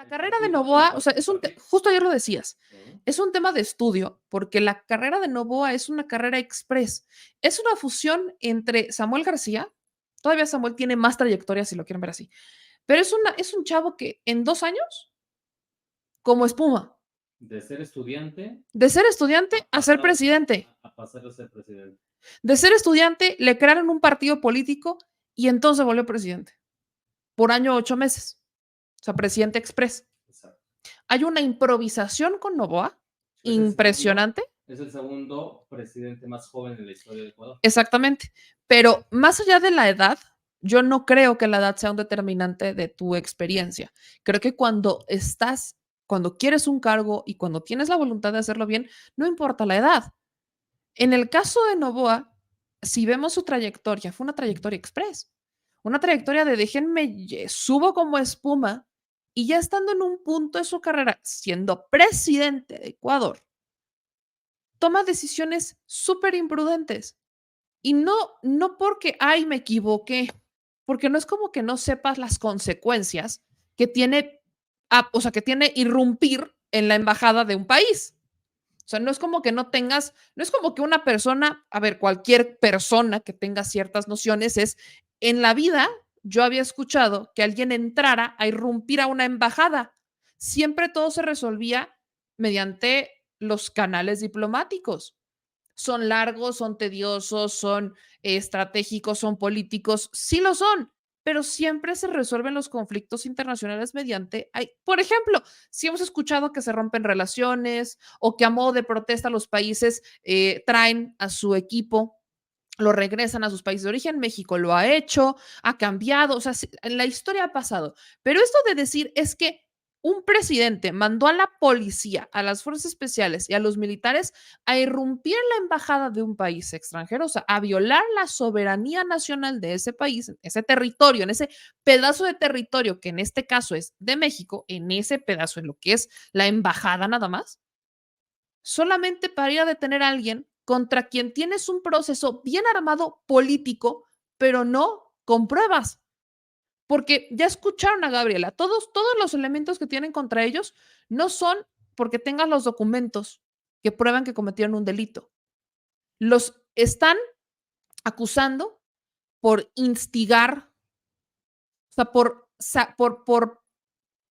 carrera de partido Novoa, o principal sea, del partido. justo ayer lo decías, Ujú. es un tema de estudio, porque la carrera de Novoa es una carrera express. Es una fusión entre Samuel García, todavía Samuel tiene más trayectoria si lo quieren ver así, pero es un chavo que en 2 años, como espuma, De ser estudiante de ser estudiante a ser presidente. a pasar a ser presidente. De ser estudiante, le crearon un partido político y entonces se volvió presidente. Por año 8 meses. O sea, presidente express. Exacto. Hay una improvisación con Novoa Es el segundo impresionante. es el segundo presidente más joven en la historia de Ecuador. Exactamente. Pero más allá de la edad, yo no creo que la edad sea un determinante de tu experiencia. Creo que cuando quieres un cargo y cuando tienes la voluntad de hacerlo bien, no importa la edad. En el caso de Novoa, si vemos su trayectoria, fue una trayectoria express, una trayectoria de subo como espuma y ya estando en un punto de su carrera, siendo presidente de Ecuador, toma decisiones súper imprudentes. Y no porque, ay, me equivoqué, porque no es como que no sepas las consecuencias que tiene, o sea, que tiene irrumpir en la embajada de un país. O sea, no es como que no tengas, no es como que una persona, a ver, cualquier persona que tenga ciertas nociones es, en la vida yo había escuchado que alguien entrara a irrumpir a una embajada. Siempre todo se resolvía mediante los canales diplomáticos. Son largos, son tediosos, son estratégicos, son políticos, sí lo son, pero siempre se resuelven los conflictos internacionales mediante, por ejemplo, si hemos escuchado que se rompen relaciones o que a modo de protesta los países traen a su equipo, lo regresan a sus países de origen. México lo ha hecho, ha cambiado, o sea, en la historia ha pasado. Pero esto de decir es que un presidente mandó a la policía, a las fuerzas especiales y a los militares a irrumpir en la embajada de un país extranjero, o sea, a violar la soberanía nacional de ese país, ese territorio, en ese pedazo de territorio que en este caso es de México, en ese pedazo, en lo que es la embajada nada más, solamente para ir a detener a alguien contra quien tienes un proceso bien armado político, pero no con pruebas. Porque ya escucharon a Gabriela, todos los elementos que tienen contra ellos no son porque tengan los documentos que prueban que cometieron un delito. Los están acusando por instigar, o sea, por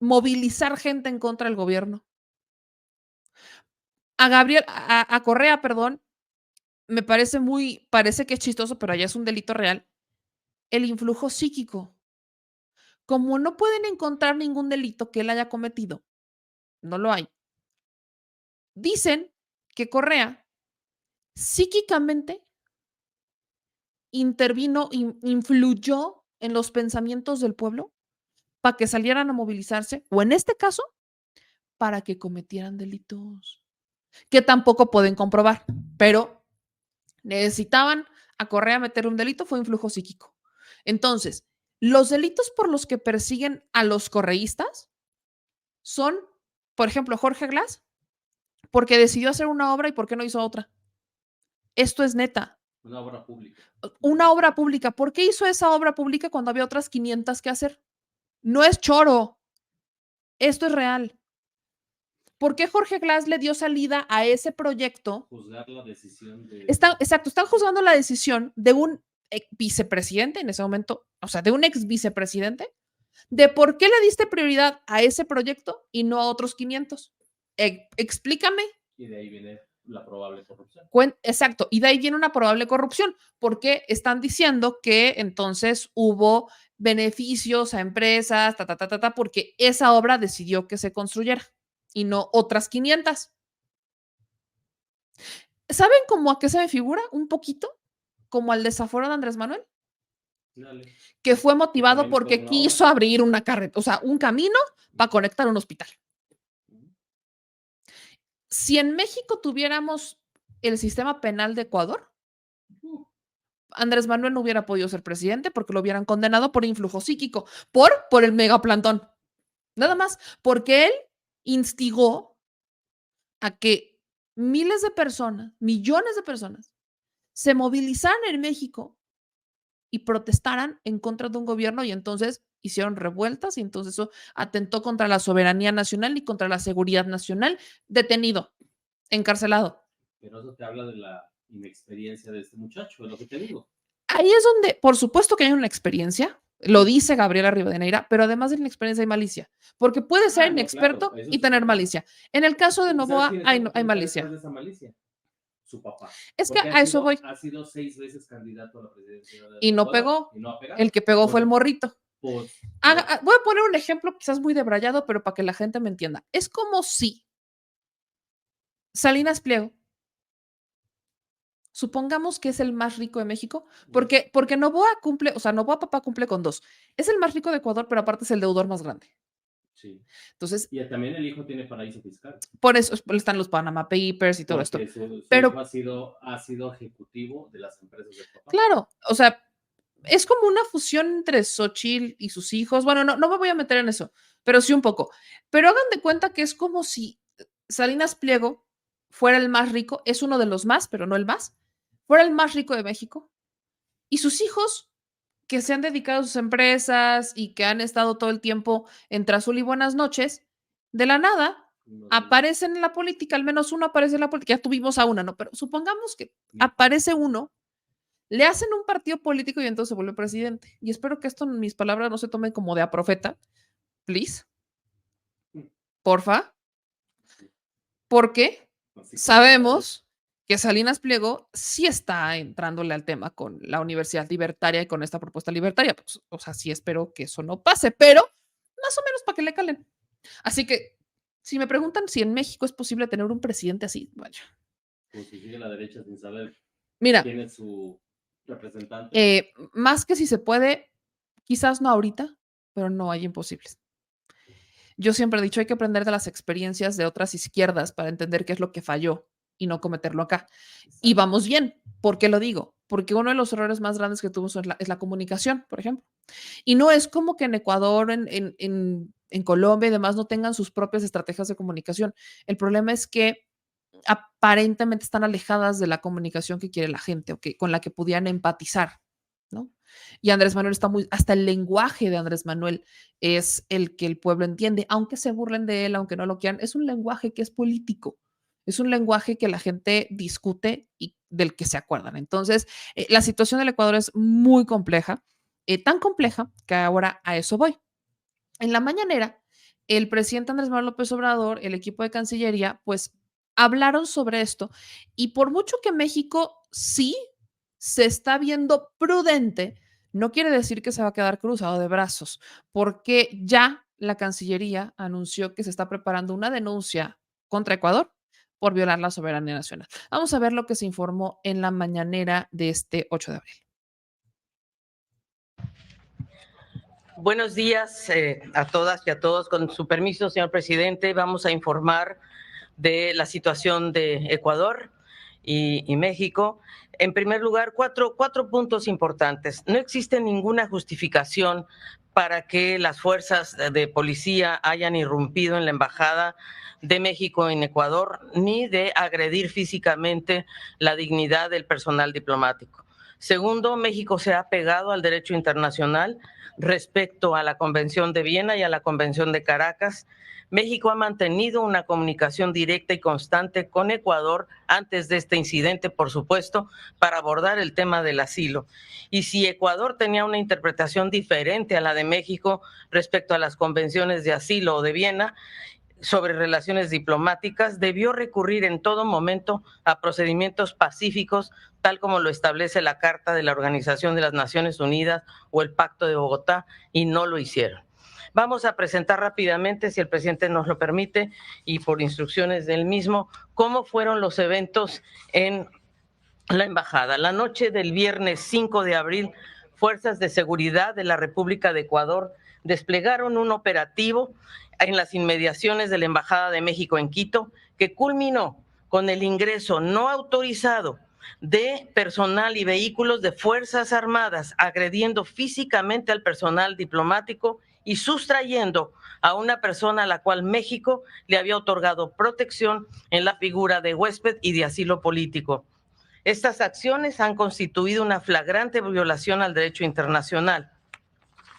movilizar gente en contra del gobierno. A Correa, perdón, parece que es chistoso, pero allá es un delito real, el influjo psíquico. Como no pueden encontrar ningún delito que él haya cometido, no lo hay. Dicen que Correa psíquicamente influyó en los pensamientos del pueblo para que salieran a movilizarse, o en este caso, para que cometieran delitos, que tampoco pueden comprobar, pero necesitaban a Correa meter un delito, fue influjo psíquico. Entonces, los delitos por los que persiguen a los correístas son, por ejemplo, Jorge Glass, porque decidió hacer una obra y por qué no hizo otra. Esto es neta. Una obra pública. Una obra pública. ¿Por qué hizo esa obra pública cuando había otras 500 que hacer? No es choro. Esto es real. ¿Por qué Jorge Glass le dio salida a ese proyecto? Juzgar la decisión de... Están juzgando la decisión de un vicepresidente en ese momento, o sea, de un ex vicepresidente, de por qué le diste prioridad a ese proyecto y no a otros 500. Explícame. Y de ahí viene la probable corrupción. Exacto, y de ahí viene una probable corrupción, porque están diciendo que entonces hubo beneficios a empresas, porque esa obra decidió que se construyera y no otras 500. ¿Saben cómo a qué se me figura? Un poquito como al desafuero de Andrés Manuel, Dale. que fue Que motivado también fue porque una obra. quiso abrir una carretera, o sea, un camino para conectar un hospital. Si en México tuviéramos el sistema penal de Ecuador, Andrés Manuel no hubiera podido ser presidente porque lo hubieran condenado por influjo psíquico, por el megaplantón. Nada más, porque él instigó a que miles de personas, millones de personas, se movilizaran en México y protestaran en contra de un gobierno y entonces hicieron revueltas y entonces eso atentó contra la soberanía nacional y contra la seguridad nacional. Detenido, encarcelado. Pero eso te habla de la inexperiencia de este muchacho, es lo que te digo. Ahí es donde, por supuesto que hay una experiencia, lo dice Gabriela Rivadeneira, pero además de la experiencia hay malicia, porque puede ser No, inexperto claro, eso y sí, tener malicia. En el caso de ¿Y sabes Novoa hay quién está detrás malicia. de esa malicia? Su papá. Es que Porque a eso voy. ha sido 6 veces candidato a la presidencia Y de no Ecuador pegó. y no ha El pegado. que pegó fue el Pues, morrito. pues no. Voy a poner un ejemplo quizás muy debrayado, pero para que la gente me entienda. Es como si Salinas Pliego, supongamos que es el más rico de México, porque Novoa cumple, o sea, Novoa papá cumple con dos. Es el más rico de Ecuador, pero aparte es el deudor más grande. Sí. Entonces, Y también el hijo tiene paraíso fiscal. por eso están los Panama Papers y todo esto. Porque su Pero, hijo ha sido ejecutivo de las empresas del papá. claro, o sea, es como una fusión entre Xochitl y sus hijos. Bueno, no me voy a meter en eso, pero sí un poco. Pero hagan de cuenta que es como si Salinas Pliego fuera el más rico, es uno de los más, pero no el más, fuera el más rico de México. Y sus hijos, que se han dedicado a sus empresas y que han estado todo el tiempo entre azul y buenas noches, de la nada aparecen en la política, al menos uno aparece en la política, ya tuvimos a una, ¿no? Pero supongamos que aparece uno, le hacen un partido político y entonces se vuelve presidente. Y espero que esto, mis palabras, no se tomen como de a profeta, please, porfa, porque sabemos que Salinas Pliego sí está entrándole al tema con la Universidad Libertaria y con esta propuesta libertaria. Pues, o sea, sí espero que eso no pase, pero más o menos para que le calen. Así que, si me preguntan si en México es posible tener un presidente así, vaya. Pues si sigue la derecha sin saber Mira, quién es su representante. más que si se puede, quizás no ahorita, pero no hay imposibles. Yo siempre he dicho, hay que aprender de las experiencias de otras izquierdas para entender qué es lo que falló y no cometerlo acá. Y vamos bien. ¿Por qué lo digo? Porque uno de los errores más grandes que tuvimos es la comunicación, por ejemplo. Y no es como que en Ecuador, en Colombia y demás no tengan sus propias estrategias de comunicación. El problema es que aparentemente están alejadas de la comunicación que quiere la gente o que, con la que pudieran empatizar, ¿no? Y Andrés Manuel está muy, hasta el lenguaje de Andrés Manuel es el que el pueblo entiende, aunque se burlen de él, aunque no lo quieran, es un lenguaje que es político, es un lenguaje que la gente discute y del que se acuerdan. Entonces, la situación del Ecuador es muy compleja, tan compleja que ahora a eso voy. En la mañanera, el presidente Andrés Manuel López Obrador, el equipo de Cancillería, pues hablaron sobre esto y por mucho que México sí se está viendo prudente, no quiere decir que se va a quedar cruzado de brazos, porque ya la Cancillería anunció que se está preparando una denuncia contra Ecuador por violar la soberanía nacional. Vamos a ver lo que se informó en la mañanera de este 8 de abril. Buenos días a todas y a todos. Con su permiso, señor presidente, vamos a informar de la situación de Ecuador y México. En primer lugar, cuatro puntos importantes. No existe ninguna justificación para que las fuerzas de policía hayan irrumpido en la embajada de México en Ecuador, ni de agredir físicamente la dignidad del personal diplomático. Segundo, México se ha pegado al derecho internacional respecto a la Convención de Viena y a la Convención de Caracas. México ha mantenido una comunicación directa y constante con Ecuador antes de este incidente, por supuesto, para abordar el tema del asilo. Y si Ecuador tenía una interpretación diferente a la de México respecto a las convenciones de asilo o de Viena, sobre relaciones diplomáticas, debió recurrir en todo momento a procedimientos pacíficos, tal como lo establece la Carta de la Organización de las Naciones Unidas o el Pacto de Bogotá, y no lo hicieron. Vamos a presentar rápidamente, si el presidente nos lo permite, y por instrucciones del mismo, cómo fueron los eventos en la embajada. La noche del viernes 5 de abril, fuerzas de seguridad de la República de Ecuador desplegaron un operativo en las inmediaciones de la Embajada de México en Quito, que culminó con el ingreso no autorizado de personal y vehículos de Fuerzas Armadas, agrediendo físicamente al personal diplomático y sustrayendo a una persona a la cual México le había otorgado protección en la figura de huésped y de asilo político. Estas acciones han constituido una flagrante violación al derecho internacional.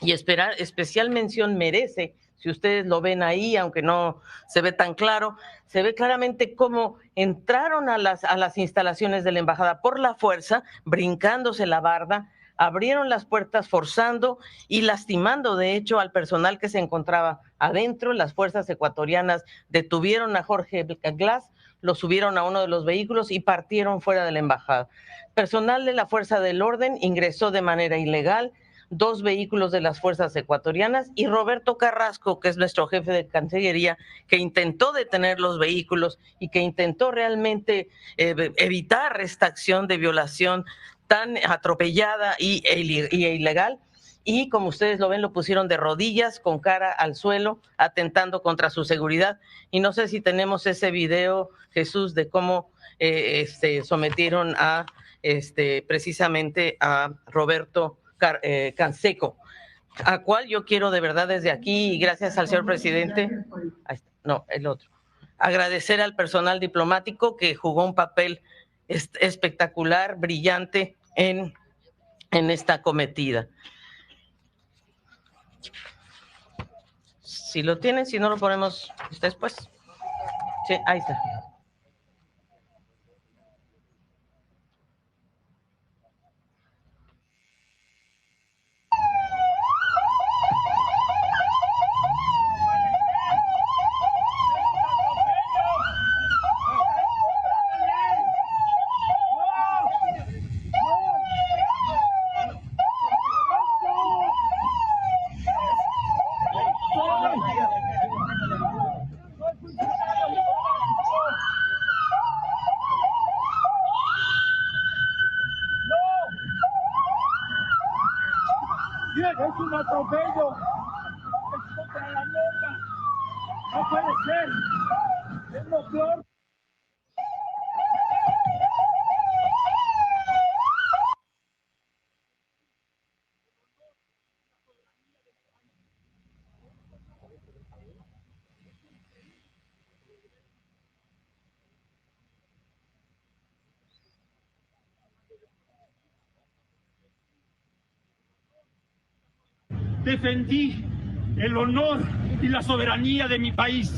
y especial mención merece, si ustedes lo ven ahí, aunque no se ve tan claro, se ve claramente cómo entraron a las instalaciones de la embajada por la fuerza, brincándose la barda, abrieron las puertas forzando y lastimando, de hecho, al personal que se encontraba adentro. Las fuerzas ecuatorianas detuvieron a Jorge Glass, lo subieron a uno de los vehículos y partieron fuera de la embajada. Personal de la Fuerza del Orden ingresó de manera ilegal, 2 vehículos de las fuerzas ecuatorianas, y Roberto Carrasco, que es nuestro jefe de Cancillería, que intentó detener los vehículos y que intentó realmente evitar esta acción de violación tan atropellada e ilegal. Y como ustedes lo ven, lo pusieron de rodillas, con cara al suelo, atentando contra su seguridad. Y no sé si tenemos ese video, Jesús, de cómo sometieron a precisamente a Roberto Canseco, a cual yo quiero de verdad desde aquí, y gracias al señor presidente, no, el otro, agradecer al personal diplomático que jugó un papel espectacular, brillante en esta cometida. Si lo tienen, si no lo ponemos después. Sí, ahí está. Es un atropello, es contra la norma, no puede ser, es lo peor. Defendí el honor y la soberanía de mi país.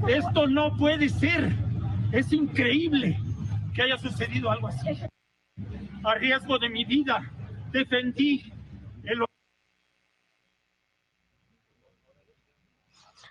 Esto no puede ser. Es increíble que haya sucedido algo así. A riesgo de mi vida, defendí el honor.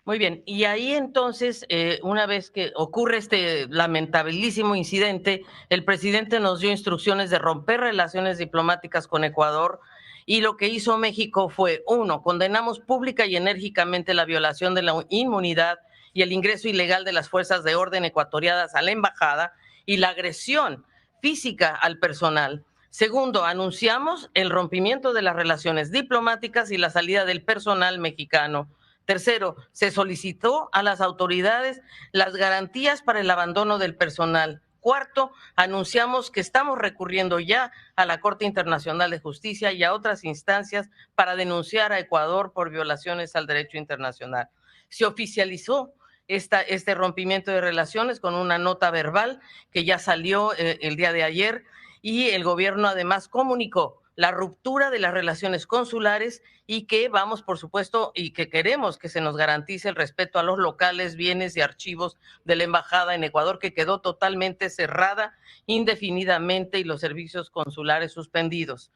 Muy bien, y ahí entonces, una vez que ocurre este lamentabilísimo incidente, el presidente nos dio instrucciones de romper relaciones diplomáticas con Ecuador, y lo que hizo México fue, 1, condenamos pública y enérgicamente la violación de la inmunidad y el ingreso ilegal de las fuerzas de orden ecuatorianas a la embajada y la agresión física al personal. 2, anunciamos el rompimiento de las relaciones diplomáticas y la salida del personal mexicano. 3, se solicitó a las autoridades las garantías para el abandono del personal. 4, anunciamos que estamos recurriendo ya a la Corte Internacional de Justicia y a otras instancias para denunciar a Ecuador por violaciones al derecho internacional. Se oficializó este rompimiento de relaciones con una nota verbal que ya salió el día de ayer, y el gobierno además comunicó la ruptura de las relaciones consulares y que vamos, por supuesto, y que queremos que se nos garantice el respeto a los locales, bienes y archivos de la embajada en Ecuador, que quedó totalmente cerrada indefinidamente, y los servicios consulares suspendidos.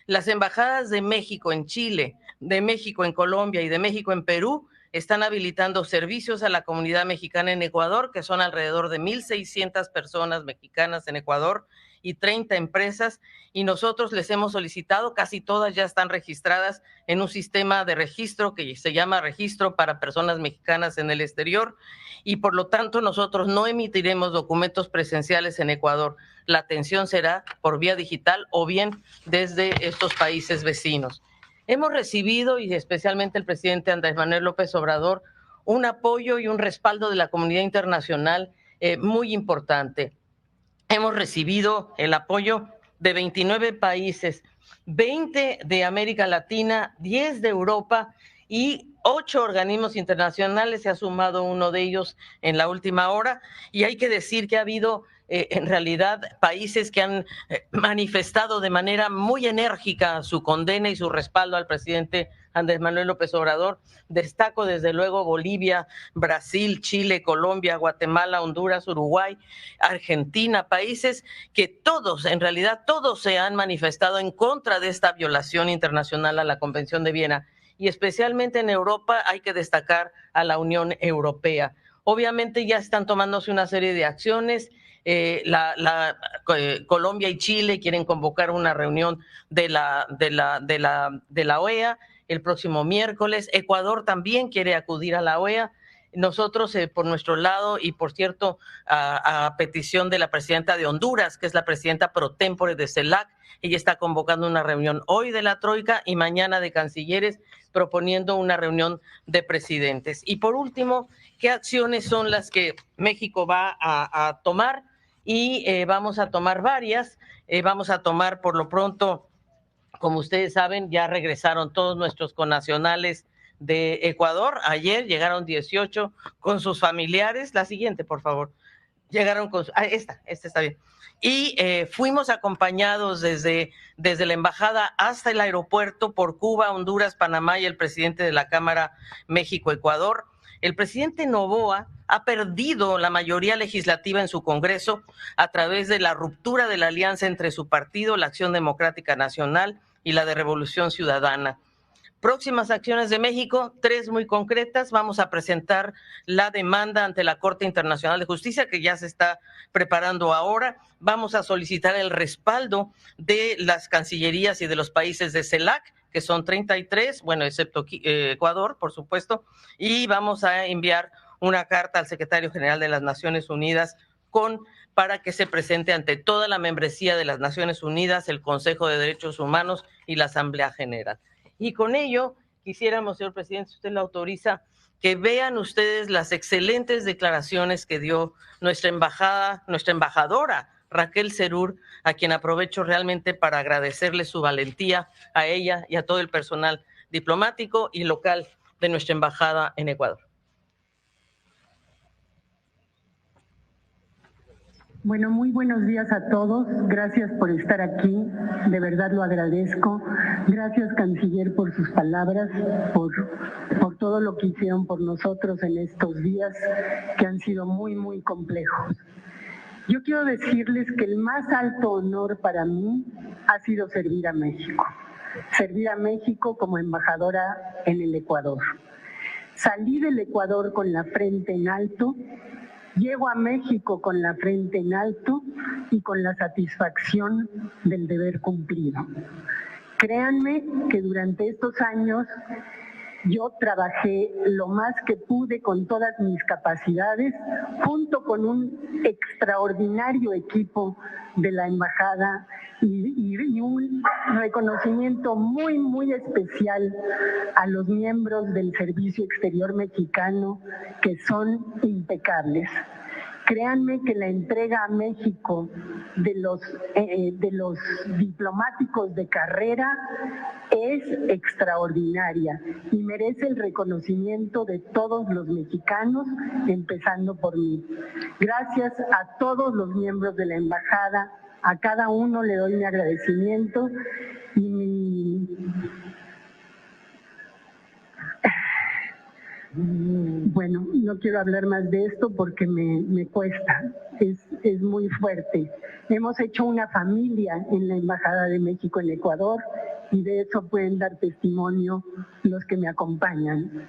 Las embajadas de México en Chile, de México en Colombia y de México en Perú están habilitando servicios a la comunidad mexicana en Ecuador, que son alrededor de 1,600 personas mexicanas en Ecuador y 30 empresas, y nosotros les hemos solicitado, casi todas ya están registradas en un sistema de registro que se llama Registro para Personas Mexicanas en el Exterior, y por lo tanto nosotros no emitiremos documentos presenciales en Ecuador. La atención será por vía digital o bien desde estos países vecinos. Hemos recibido, y especialmente el presidente Andrés Manuel López Obrador, un apoyo y un respaldo de la comunidad internacional muy importante. Hemos recibido el apoyo de 29 países, 20 de América Latina, 10 de Europa y 8 organismos internacionales. Se ha sumado uno de ellos en la última hora, y hay que decir que ha habido en realidad países que han manifestado de manera muy enérgica su condena y su respaldo al presidente Andrés Manuel López Obrador. Destaco desde luego Bolivia, Brasil, Chile, Colombia, Guatemala, Honduras, Uruguay, Argentina, países que todos, en realidad todos se han manifestado en contra de esta violación internacional a la Convención de Viena, y especialmente en Europa hay que destacar a la Unión Europea. Obviamente ya están tomándose una serie de acciones. Colombia y Chile quieren convocar una reunión de la OEA el próximo miércoles. Ecuador también quiere acudir a la OEA. Nosotros, por nuestro lado, y por cierto, a petición de la presidenta de Honduras, que es la presidenta pro tempore de CELAC, ella está convocando una reunión hoy de la Troika y mañana de cancilleres, proponiendo una reunión de presidentes. Y por último, ¿qué acciones son las que México va a tomar? Y vamos a tomar varias. Vamos a tomar por lo pronto, como ustedes saben, ya regresaron todos nuestros connacionales de Ecuador. Ayer llegaron 18 con sus familiares. La siguiente, por favor. Llegaron con... esta está bien. Y fuimos acompañados desde la embajada hasta el aeropuerto por Cuba, Honduras, Panamá y el presidente de la Cámara México-Ecuador. El presidente Noboa ha perdido la mayoría legislativa en su Congreso a través de la ruptura de la alianza entre su partido, la Acción Democrática Nacional, y la de Revolución Ciudadana. Próximas acciones de México, 3 muy concretas. Vamos a presentar la demanda ante la Corte Internacional de Justicia, que ya se está preparando ahora. Vamos a solicitar el respaldo de las cancillerías y de los países de CELAC, que son 33, bueno, excepto Ecuador, por supuesto, y vamos a enviar una carta al secretario general de las Naciones Unidas para que se presente ante toda la membresía de las Naciones Unidas, el Consejo de Derechos Humanos y la Asamblea General. Y con ello, quisiéramos, señor presidente, si usted lo autoriza, que vean ustedes las excelentes declaraciones que dio nuestra embajadora, Raquel Serur, a quien aprovecho realmente para agradecerle su valentía a ella y a todo el personal diplomático y local de nuestra embajada en Ecuador. Bueno, muy buenos días a todos. Gracias por estar aquí. De verdad lo agradezco. Gracias, canciller, por sus palabras, por todo lo que hicieron por nosotros en estos días que han sido muy, muy complejos. Yo quiero decirles que el más alto honor para mí ha sido servir a México. Servir a México como embajadora en el Ecuador. Salí del Ecuador con la frente en alto. Llego a México con la frente en alto y con la satisfacción del deber cumplido. Créanme que durante estos años yo trabajé lo más que pude con todas mis capacidades, junto con un extraordinario equipo de la embajada y un reconocimiento muy, muy especial a los miembros del Servicio Exterior Mexicano, que son impecables. Créanme que la entrega a México de los diplomáticos de carrera es extraordinaria y merece el reconocimiento de todos los mexicanos, empezando por mí. Gracias a todos los miembros de la embajada, a cada uno le doy mi agradecimiento y Bueno, no quiero hablar más de esto porque me cuesta, es muy fuerte. Hemos hecho una familia en la Embajada de México en Ecuador y de eso pueden dar testimonio los que me acompañan.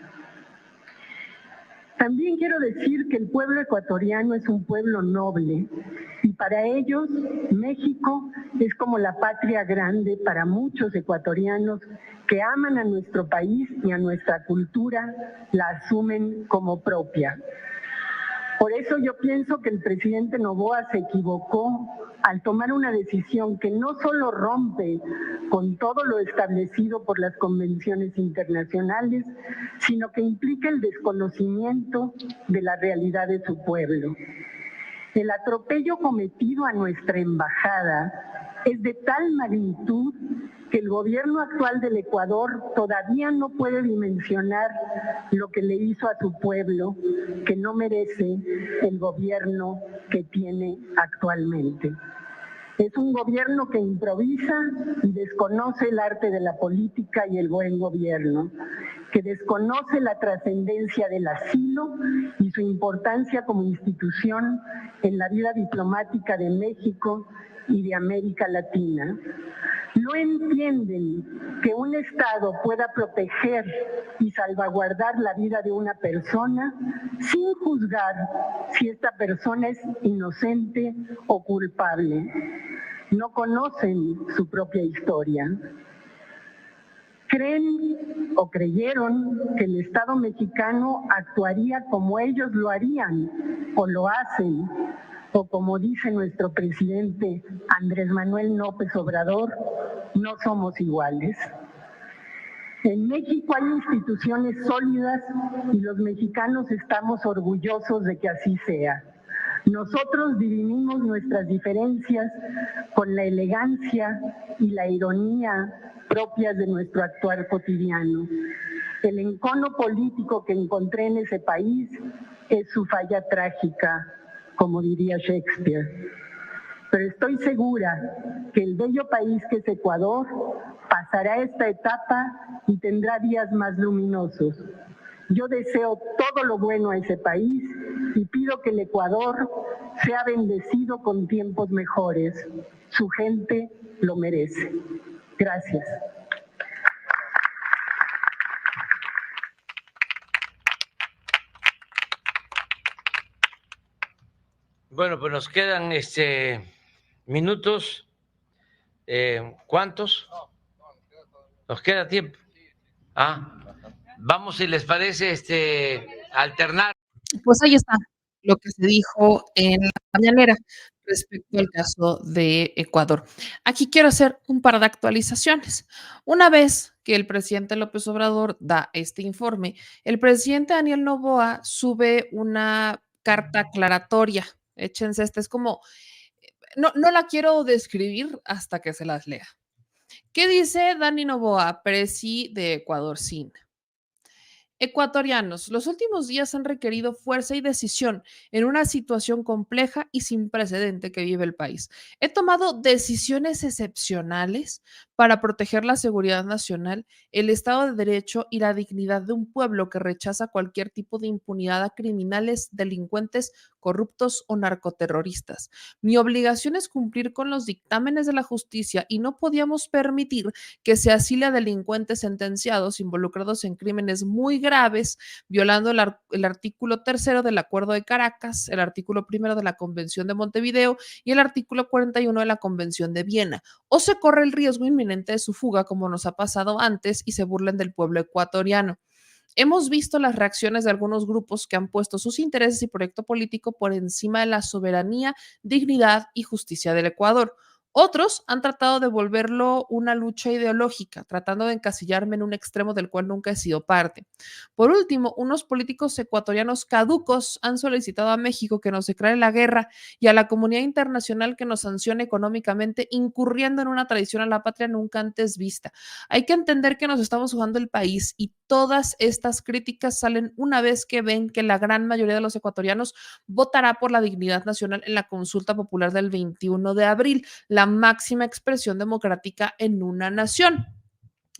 También quiero decir que el pueblo ecuatoriano es un pueblo noble y para ellos México es como la patria grande para muchos ecuatorianos que aman a nuestro país y a nuestra cultura, la asumen como propia. Por eso yo pienso que el presidente Noboa se equivocó al tomar una decisión que no solo rompe con todo lo establecido por las convenciones internacionales, sino que implica el desconocimiento de la realidad de su pueblo. El atropello cometido a nuestra embajada es de tal magnitud que el gobierno actual del Ecuador todavía no puede dimensionar lo que le hizo a su pueblo, que no merece el gobierno que tiene actualmente. Es un gobierno que improvisa y desconoce el arte de la política y el buen gobierno, que desconoce la trascendencia del asilo y su importancia como institución en la vida diplomática de México y de América Latina. No entienden que un Estado pueda proteger y salvaguardar la vida de una persona sin juzgar si esta persona es inocente o culpable. No conocen su propia historia. Creen o creyeron que el Estado mexicano actuaría como ellos lo harían o lo hacen, o como dice nuestro presidente Andrés Manuel López Obrador, no somos iguales. En México hay instituciones sólidas y los mexicanos estamos orgullosos de que así sea. Nosotros dirimimos nuestras diferencias con la elegancia y la ironía propias de nuestro actuar cotidiano. El encono político que encontré en ese país es su falla trágica, como diría Shakespeare. Pero estoy segura que el bello país que es Ecuador pasará esta etapa y tendrá días más luminosos. Yo deseo todo lo bueno a ese país y pido que el Ecuador sea bendecido con tiempos mejores. Su gente lo merece. Gracias. Bueno, pues nos quedan minutos. ¿Cuántos? Nos queda tiempo. Vamos, si les parece, alternar. Pues ahí está lo que se dijo en la mañanera respecto al caso de Ecuador. Aquí quiero hacer un par de actualizaciones. Una vez que el presidente López Obrador da este informe, el presidente Daniel Noboa sube una carta aclaratoria. Échense, es como, no la quiero describir hasta que se las lea. ¿Qué dice Dani Noboa, presi de Ecuador SIN? Ecuatorianos, los últimos días han requerido fuerza y decisión en una situación compleja y sin precedente que vive el país. He tomado decisiones excepcionales para proteger la seguridad nacional, el Estado de Derecho y la dignidad de un pueblo que rechaza cualquier tipo de impunidad a criminales, delincuentes, corruptos o narcoterroristas. Mi obligación es cumplir con los dictámenes de la justicia y no podíamos permitir que se asile a delincuentes sentenciados involucrados en crímenes muy graves, violando el artículo 3 del Acuerdo de Caracas, el artículo 1 de la Convención de Montevideo y el artículo 41 de la Convención de Viena, o se corre el riesgo inminente de su fuga, como nos ha pasado antes, y se burlen del pueblo ecuatoriano. Hemos visto las reacciones de algunos grupos que han puesto sus intereses y proyecto político por encima de la soberanía, dignidad y justicia del Ecuador. Otros han tratado de volverlo una lucha ideológica, tratando de encasillarme en un extremo del cual nunca he sido parte. Por último, unos políticos ecuatorianos caducos han solicitado a México que nos declare la guerra y a la comunidad internacional que nos sancione económicamente, incurriendo en una traición a la patria nunca antes vista. Hay que entender que nos estamos jugando el país y todas estas críticas salen una vez que ven que la gran mayoría de los ecuatorianos votará por la dignidad nacional en la consulta popular del 21 de abril, la máxima expresión democrática en una nación.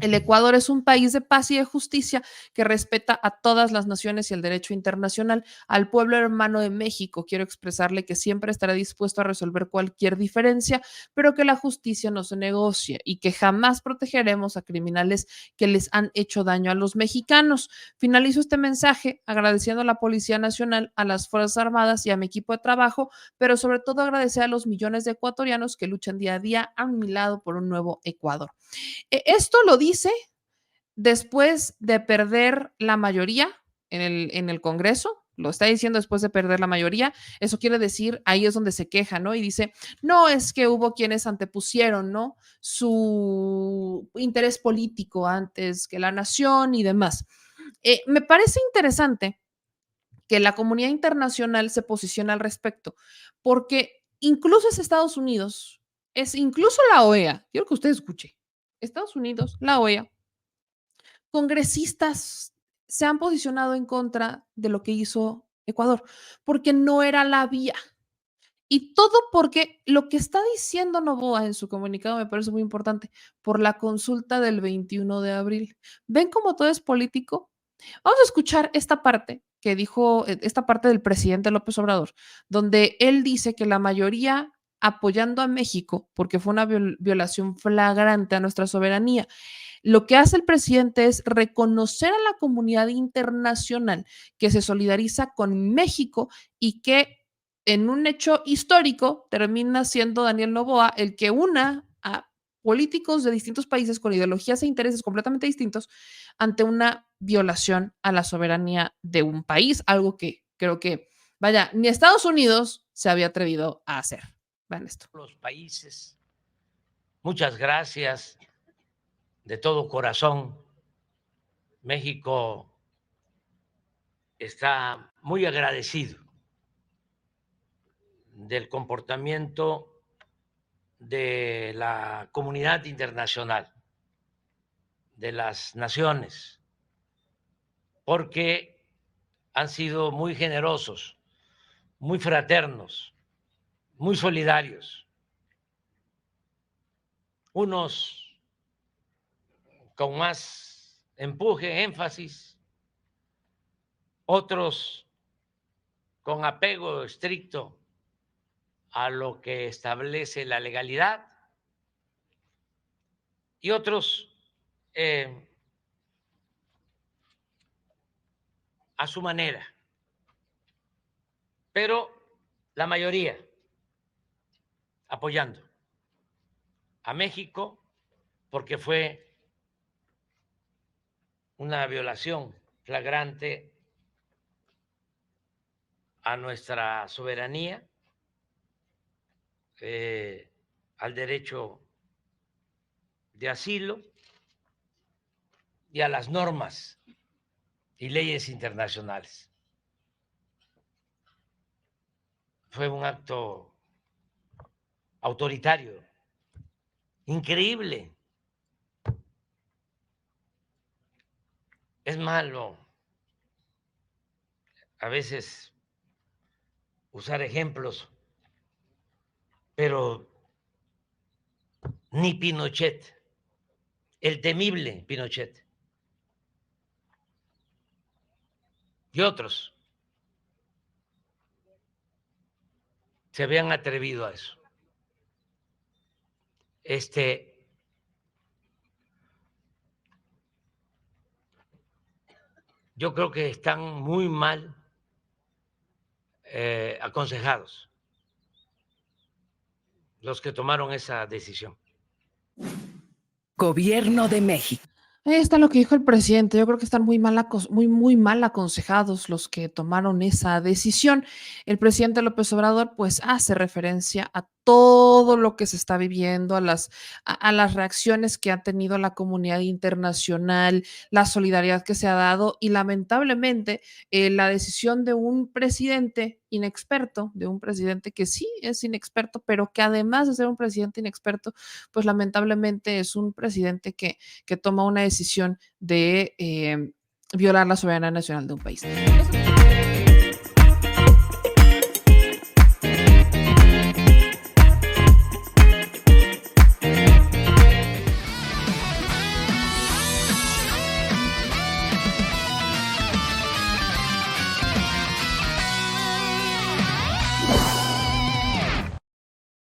El Ecuador es un país de paz y de justicia que respeta a todas las naciones y el derecho internacional. Al pueblo hermano de México quiero expresarle que siempre estaré dispuesto a resolver cualquier diferencia, pero que la justicia no se negocie y que jamás protegeremos a criminales que les han hecho daño a los mexicanos. Finalizo este mensaje agradeciendo a la Policía Nacional, a las Fuerzas Armadas y a mi equipo de trabajo, pero sobre todo agradecer a los millones de ecuatorianos que luchan día a día a mi lado por un nuevo Ecuador. Esto lo dice después de perder la mayoría en el Congreso, lo está diciendo después de perder la mayoría. Eso quiere decir, ahí es donde se queja, ¿no? Y dice, no, es que hubo quienes antepusieron, ¿no? Su interés político antes que la nación y demás. Me parece interesante que la comunidad internacional se posiciona al respecto, porque incluso es Estados Unidos, es incluso la OEA, quiero que usted escuche, Estados Unidos, la OEA, congresistas se han posicionado en contra de lo que hizo Ecuador, porque no era la vía. Y todo porque lo que está diciendo Noboa en su comunicado me parece muy importante, por la consulta del 21 de abril. ¿Ven cómo todo es político? Vamos a escuchar esta parte que dijo, esta parte del presidente López Obrador, donde él dice que la mayoría apoyando a México porque fue una violación flagrante a nuestra soberanía. Lo que hace el presidente es reconocer a la comunidad internacional que se solidariza con México y que en un hecho histórico termina siendo Daniel Noboa el que una a políticos de distintos países con ideologías e intereses completamente distintos ante una violación a la soberanía de un país, algo que creo que, vaya, ni Estados Unidos se había atrevido a hacer. Vean esto. Los países, muchas gracias de todo corazón. México está muy agradecido del comportamiento de la comunidad internacional, de las naciones, porque han sido muy generosos, muy fraternos, muy solidarios. Unos con más empuje, énfasis, otros con apego estricto a lo que establece la legalidad y otros a su manera, pero la mayoría apoyando a México porque fue una violación flagrante a nuestra soberanía, al derecho de asilo y a las normas y leyes internacionales. Fue un acto autoritario, increíble. Es malo a veces usar ejemplos, pero ni Pinochet, el temible Pinochet, y otros se habían atrevido a eso. Yo creo que están muy mal aconsejados los que tomaron esa decisión. Gobierno de México. Ahí está lo que dijo el presidente. Yo creo que están muy mal aconsejados los que tomaron esa decisión. El presidente López Obrador pues hace referencia a todo lo que se está viviendo, a las reacciones que ha tenido la comunidad internacional, la solidaridad que se ha dado y lamentablemente la decisión de un presidente inexperto, de un presidente que sí es inexperto, pero que además de ser un presidente inexperto, pues lamentablemente es un presidente que toma una decisión de violar la soberanía nacional de un país.